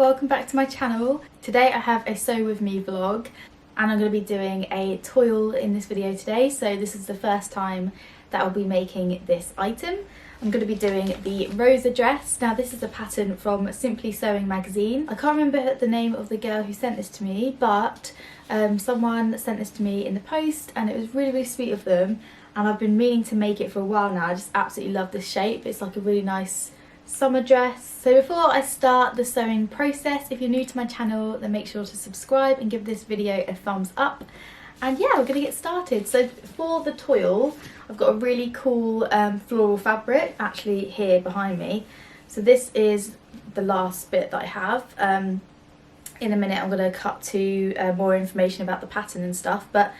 welcome back to my channel. Today I have a sew with me vlog and I'm going to be doing a toile in this video today. So this is the first time that I'll be making this item. I'm going to be doing the Rosa Dress. Now this is a pattern from Simply Sewing magazine. I can't remember the name of the girl who sent this to me, but someone sent this to me in the post and it was really sweet of them, and I've been meaning to make it for a while now. I just absolutely love this shape. It's like a really nice summer dress. So before I start the sewing process, if you're new to my channel, then make sure to subscribe and give this video a thumbs up. And yeah, we're gonna get started. So for the toile, I've got a really cool floral fabric actually here behind me. So this is the last bit that I have. In a minute I'm gonna cut to more information about the pattern and stuff, but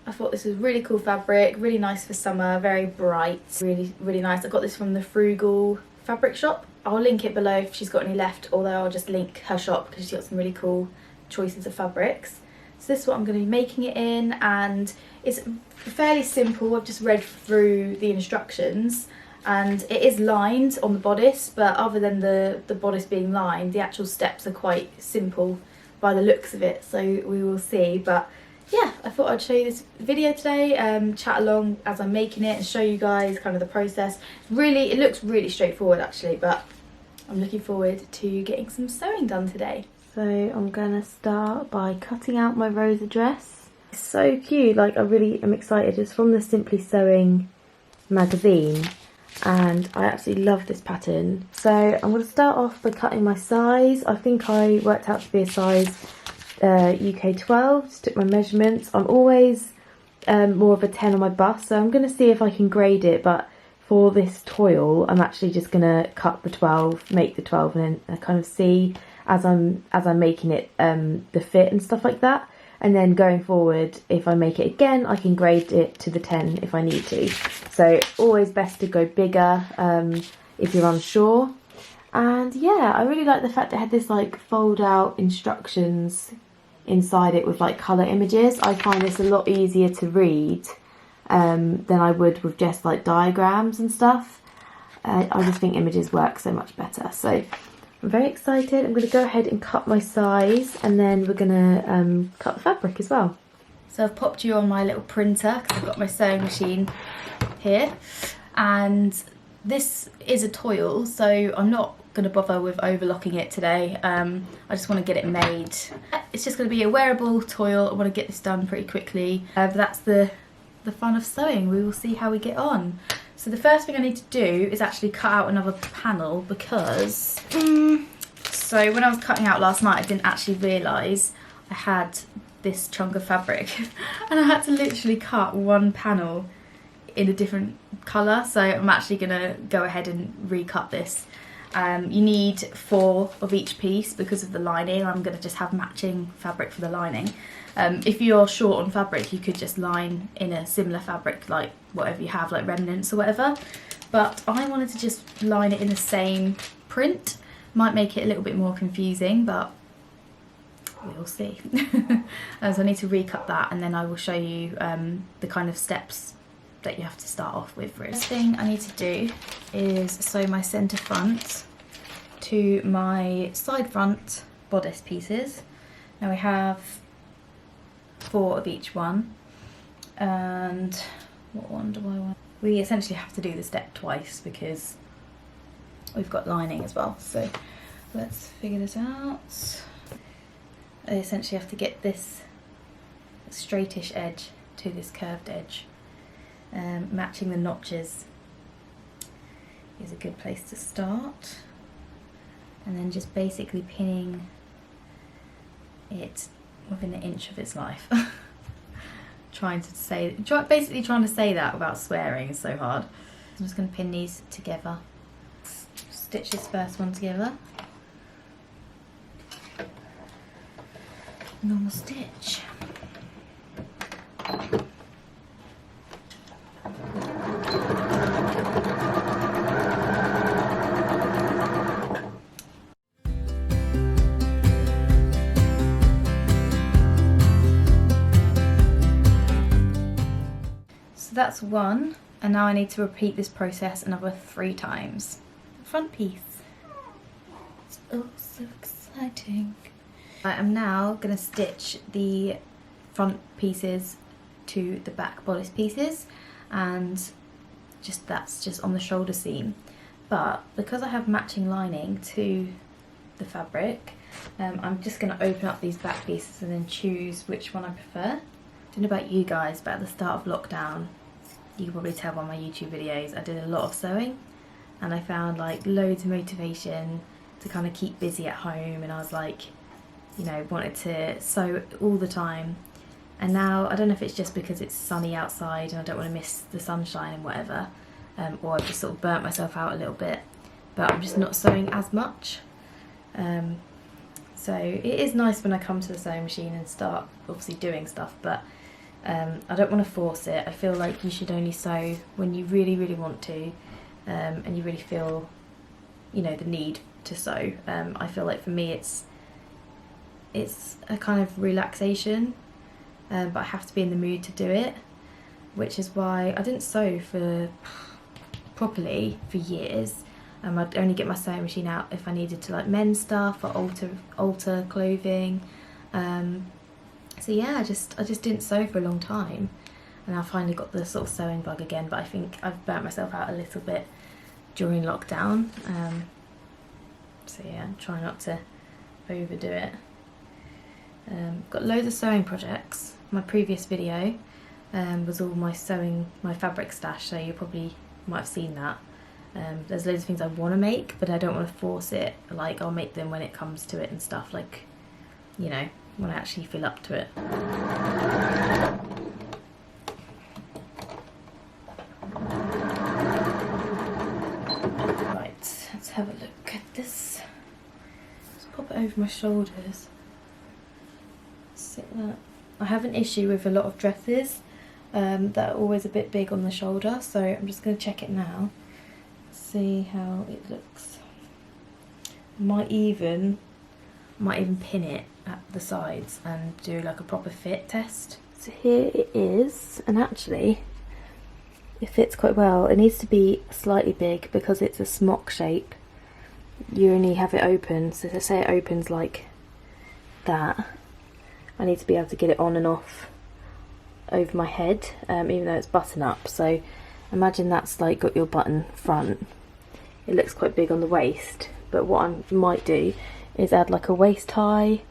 I thought this was really cool fabric, really nice for summer, very bright, really nice. I got this from the Frugal fabric shop. I'll link it below if she's got any left, although I'll just link her shop because she's got some really cool choices of fabrics. So this is what I'm going to be making it in, and it's fairly simple. I've just read through the instructions and it is lined on the bodice, but other than the bodice being lined, the actual steps are quite simple by the looks of it, so we will see. But yeah, I thought I'd show you this video today, chat along as I'm making it and show you guys kind of the process. It looks really straightforward actually, but I'm looking forward to getting some sewing done today. So I'm gonna start by cutting out my Rosa dress. It's so cute, like I really am excited. It's from the Simply Sewing magazine and I absolutely love this pattern. So I'm gonna start off by cutting my size. I think I worked out to be a size UK 12, just took my measurements. I'm always more of a 10 on my bust, so I'm going to see if I can grade it, but for this toile I'm actually just going to cut the 12, make the 12, and then kind of see as I'm making it the fit and stuff like that, and then going forward if I make it again I can grade it to the 10 if I need to. So always best to go bigger if you're unsure. And yeah, I really like the fact it had this like fold out instructions inside it with like colour images. I find this a lot easier to read than I would with just like diagrams and stuff. I just think images work so much better. So I'm very excited. I'm going to go ahead and cut my size, and then we're going to cut the fabric as well. So I've popped you on my little printer because I've got my sewing machine here, and this is a toile, so I'm not going to bother with overlocking it today. I just want to get it made. It's just going to be a wearable toile. I want to get this done pretty quickly, but that's the fun of sewing. We will see how we get on. So the first thing I need to do is actually cut out another panel, because so when I was cutting out last night I didn't actually realise I had this chunk of fabric and I had to literally cut one panel in a different colour, so I'm actually going to go ahead and recut this. You need 4 of each piece because of the lining. I'm going to just have matching fabric for the lining. If you're short on fabric you could just line in a similar fabric, like whatever you have, like remnants or whatever, but I wanted to just line it in the same print. Might make it a little bit more confusing, but we'll see. So I need to recut that, and then I will show you the kind of steps that you have to start off with. First thing I need to do is sew my centre front to my side front bodice pieces. Now we have 4 of each one, and what one do I want? We essentially have to do the step twice because we've got lining as well, so let's figure this out. I essentially have to get this straightish edge to this curved edge. Matching the notches is a good place to start, and then just basically pinning it within an inch of its life. Basically trying to say that without swearing is so hard. I'm just going to pin these together. Stitch this first one together. Normal stitch. That's one, and now I need to repeat this process another 3 times. Front piece. It's oh so exciting. lighting. I am now going to stitch the front pieces to the back bodice pieces, and that's just on the shoulder seam. But because I have matching lining to the fabric, I'm just going to open up these back pieces and then choose which one I prefer. I don't know about you guys, but at the start of lockdown, you can probably tell by my YouTube videos, I did a lot of sewing, and I found like loads of motivation to kind of keep busy at home, and I was like, you know, wanted to sew all the time. And now, I don't know if it's just because it's sunny outside and I don't want to miss the sunshine and whatever, or I've just sort of burnt myself out a little bit, but I'm just not sewing as much. So it is nice when I come to the sewing machine and start obviously doing stuff, but I don't want to force it. I feel like you should only sew when you really, really want to, and you really feel, you know, the need to sew. I feel like for me it's a kind of relaxation, but I have to be in the mood to do it, which is why I didn't sew properly for years. I'd only get my sewing machine out if I needed to like mend stuff or alter clothing. So yeah, I just didn't sew for a long time, and I finally got the sort of sewing bug again, but I think I've burnt myself out a little bit during lockdown. So yeah, try not to overdo it. Got loads of sewing projects. My previous video was all my fabric stash, so you probably might have seen that. There's loads of things I want to make, but I don't want to force it. Like, I'll make them when it comes to it and stuff, like, you know, when I actually feel up to it. Right, let's have a look at this. Let's pop it over my shoulders. Sit that. I have an issue with a lot of dresses that are always a bit big on the shoulder, so I'm just going to check it now. See how it looks. Might even pin it at the sides and do like a proper fit test. So here it is, and actually it fits quite well. It needs to be slightly big because it's a smock shape. You only have it open, so to say it opens like that, I need to be able to get it on and off over my head, even though it's button up. So imagine that's like got your button front. It looks quite big on the waist, but what I might do is add like a waist tie,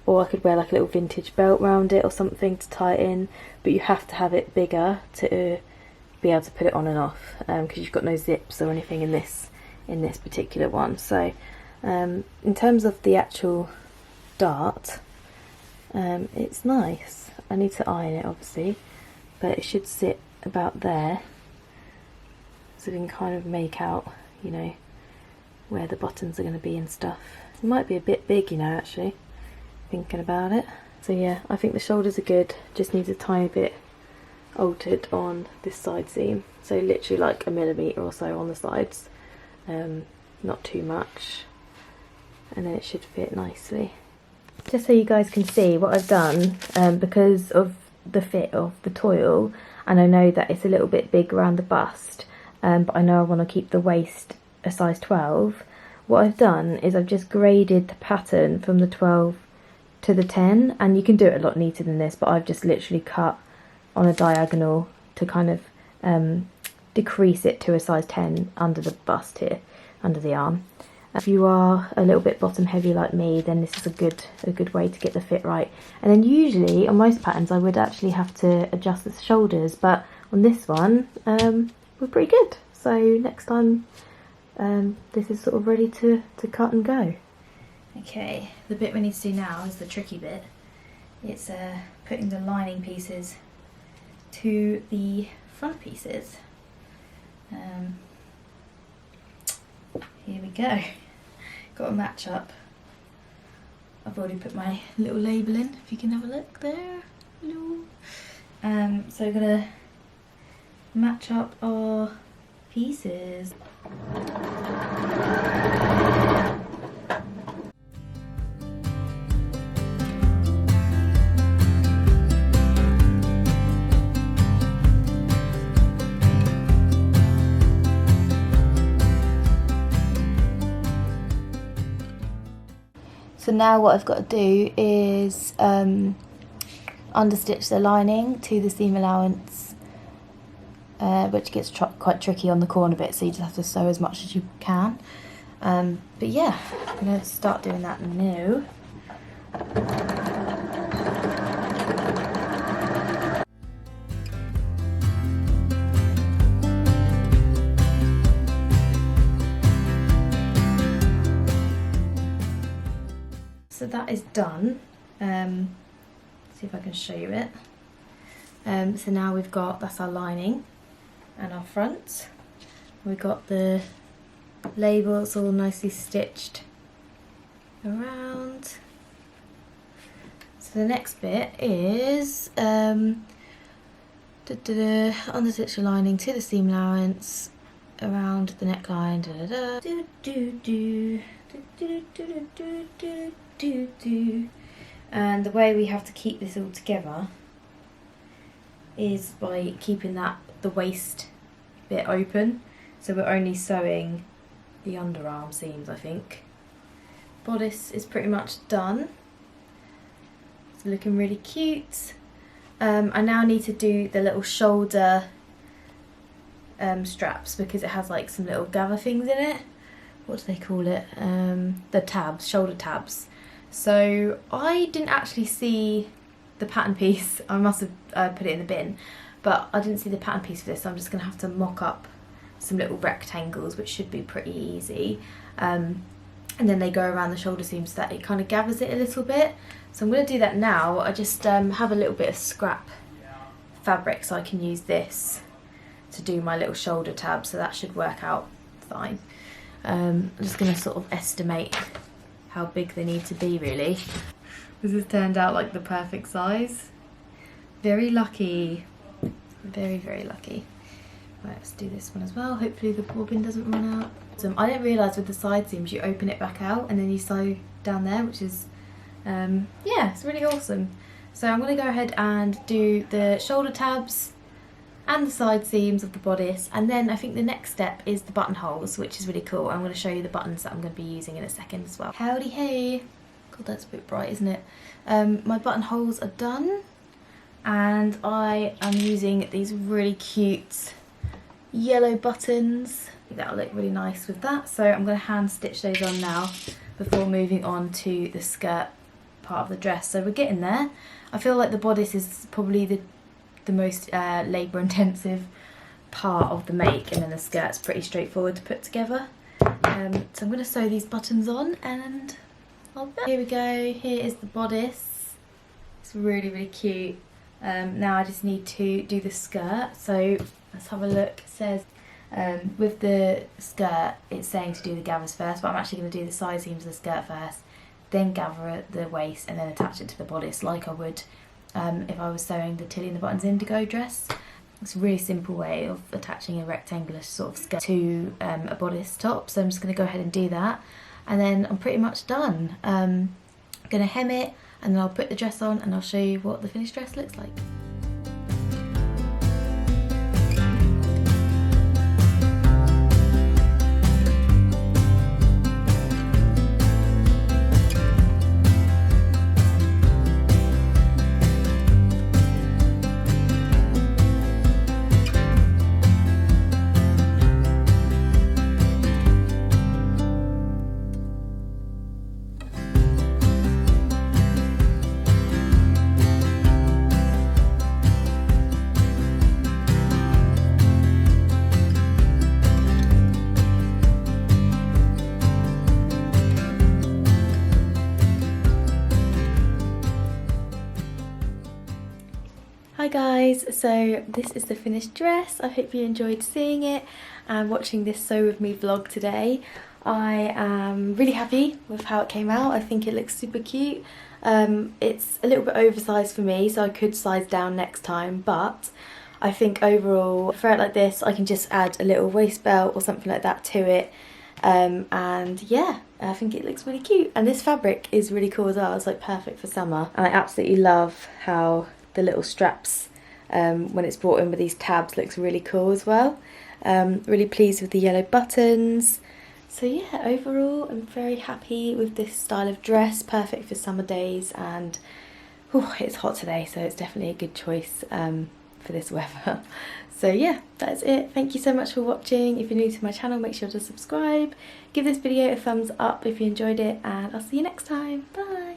or I could wear like a little vintage belt around it or something to tie it in, but you have to have it bigger to be able to put it on and off, because you've got no zips or anything in this particular one. So in terms of the actual dart, it's nice. I need to iron it obviously, but it should sit about there, so we can kind of make out, you know, where the buttons are going to be and stuff. It might be a bit big, you know, actually, thinking about it. So yeah, I think the shoulders are good, just needs a tiny bit altered on this side seam, so literally like a millimetre or so on the sides, not too much, and then it should fit nicely. Just so you guys can see what I've done, because of the fit of the toile, and I know that it's a little bit big around the bust, but I know I want to keep the waist a size 12. What I've done is I've just graded the pattern from the 12 to the 10, and you can do it a lot neater than this, but I've just literally cut on a diagonal to kind of decrease it to a size 10 under the bust here, under the arm. If you are a little bit bottom heavy like me, then this is a good way to get the fit right. And then usually on most patterns I would actually have to adjust the shoulders, but on this one we're pretty good. So next time this is sort of ready to cut and go. Okay, the bit we need to do now is the tricky bit. It's putting the lining pieces to the front pieces. Here we go. Got a match up. I've already put my little label in, if you can have a look there. Hello. So we're gonna match up our pieces. So So now what I've got to do is understitch the lining to the seam allowance, which gets quite tricky on the corner bit, so you just have to sew as much as you can. But yeah, I'm going to start doing that now. So that is done. See if I can show you it. So now we've got, that's our lining and our front. We've got the labels all nicely stitched around. So the next bit is understitch the lining to the seam allowance around the neckline. And the way we have to keep this all together is by keeping the waist bit open, so we're only sewing the underarm seams, I think. Bodice is pretty much done. It's looking really cute. I now need to do the little shoulder straps, because it has like some little gather things in it. What do they call it? The tabs, shoulder tabs. So I didn't actually see the pattern piece. I must have put it in the bin, but I didn't see the pattern piece for this, so I'm just going to have to mock up some little rectangles, which should be pretty easy. And then they go around the shoulder seam so that it kind of gathers it a little bit. So I'm going to do that now. I just have a little bit of scrap fabric, so I can use this to do my little shoulder tab, so that should work out fine. I'm just going to sort of estimate how big they need to be, really. This has turned out like the perfect size. Very lucky. Very, very lucky. Right, let's do this one as well. Hopefully the bobbin doesn't run out. So I didn't realise with the side seams you open it back out and then you sew down there, which is, yeah, it's really awesome. So I'm going to go ahead and do the shoulder tabs and the side seams of the bodice, and then I think the next step is the buttonholes, which is really cool. I'm going to show you the buttons that I'm going to be using in a second as well. Howdy hey! God, that's a bit bright, isn't it? My buttonholes are done, and I am using these really cute yellow buttons. I think that'll look really nice with that, so I'm going to hand stitch those on now before moving on to the skirt part of the dress. So we're getting there. I feel like the bodice is probably the most labour intensive part of the make, and then the skirt's pretty straightforward to put together. So I'm going to sew these buttons on, and here we go. Here is the bodice. It's really, really cute. Now I just need to do the skirt, so let's have a look. It says with the skirt it's saying to do the gathers first, but I'm actually going to do the side seams of the skirt first, then gather the waist, and then attach it to the bodice like I would if I was sewing the Tilly and the Buttons Indigo dress. It's a really simple way of attaching a rectangular sort of skirt to a bodice top, so I'm just going to go ahead and do that, and then I'm pretty much done. I'm going to hem it, and then I'll put the dress on and I'll show you what the finished dress looks like. Hi guys, so this is the finished dress. I hope you enjoyed seeing it and watching this Sew With Me vlog today. I am really happy with how it came out. I think it looks super cute. It's a little bit oversized for me, so I could size down next time, but I think overall for it like this I can just add a little waist belt or something like that to it, and yeah, I think it looks really cute. And this fabric is really cool as well. It's like perfect for summer, and I absolutely love how the little straps when it's brought in with these tabs looks really cool as well. Really pleased with the yellow buttons. So yeah, overall I'm very happy with this style of dress, perfect for summer days, and it's hot today, so it's definitely a good choice for this weather. So yeah, that's it. Thank you so much for watching. If you're new to my channel, make sure to subscribe, give this video a thumbs up if you enjoyed it, and I'll see you next time. Bye!